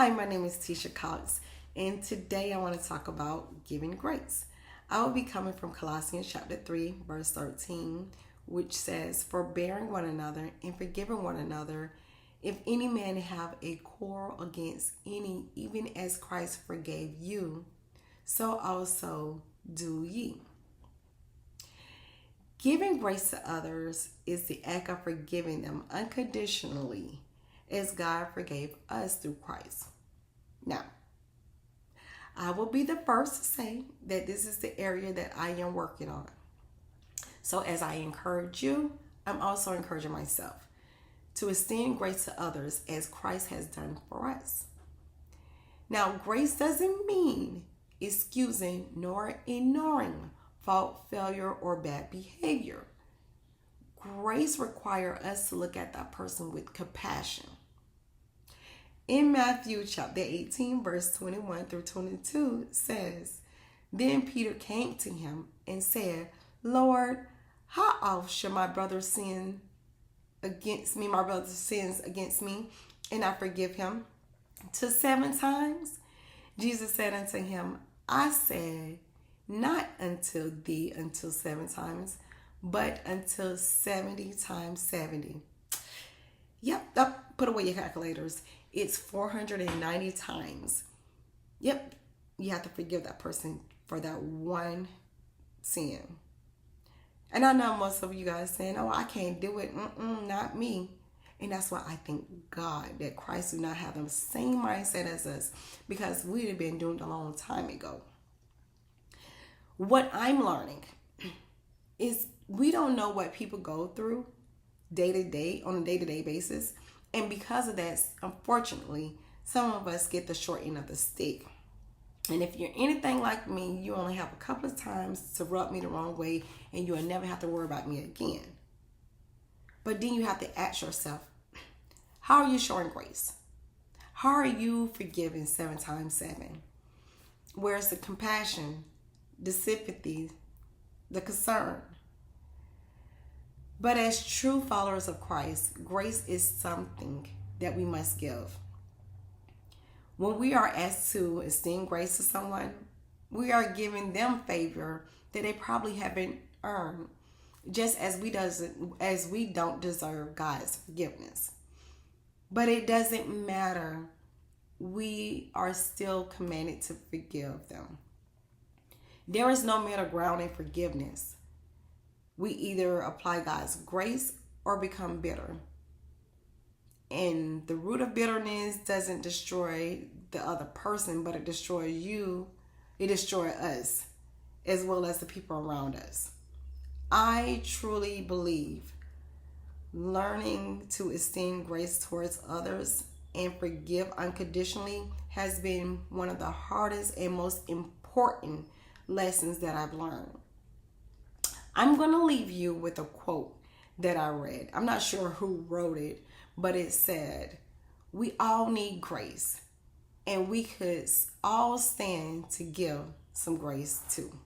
Hi, my name is Tisha Cox, and today I want to talk about giving grace. I will be coming from Colossians chapter 3, verse 13, which says, "Forbearing one another and forgiving one another, if any man have a quarrel against any, even as Christ forgave you, so also do ye." Giving grace to others is the act of forgiving them unconditionally as God forgave us through Christ. Now, I will be the first to say that this is the area that I am working on. So as I encourage you, I'm also encouraging myself to extend grace to others as Christ has done for us. Now, grace doesn't mean excusing nor ignoring fault, failure, or bad behavior. Grace requires us to look at that person with compassion. In Matthew chapter 18, verse 21 through 22 says, "Then Peter came to him and said, Lord, how oft shall my brother sins against me, and I forgive him? To 7 times? Jesus said unto him, I say, not until 7 times, but until 70 times 70. Yep, put away your calculators. It's 490 times. Yep, you have to forgive that person for that one sin. And I know most of you guys saying, oh, I can't do it. Not me. And that's why I thank God that Christ do not have the same mindset as us, because we'd have been doing it a long time ago. What I'm learning is we don't know what people go through day to day, on a day-to-day basis. And because of that, unfortunately, some of us get the short end of the stick. And if you're anything like me, you only have a couple of times to rub me the wrong way, and you'll never have to worry about me again. But then you have to ask yourself, how are you showing grace? How are you forgiving 7 times 7? Where's the compassion, the sympathy, the concern? But as true followers of Christ, grace is something that we must give. When we are asked to extend grace to someone, we are giving them favor that they probably haven't earned, just as we don't deserve God's forgiveness. But it doesn't matter. We are still commanded to forgive them. There is no middle ground in forgiveness. We either apply God's grace or become bitter. And the root of bitterness doesn't destroy the other person, but it destroys you. It destroys us as well as the people around us. I truly believe learning to extend grace towards others and forgive unconditionally has been one of the hardest and most important lessons that I've learned. I'm going to leave you with a quote that I read. I'm not sure who wrote it, but it said, "We all need grace, and we could all stand to give some grace too."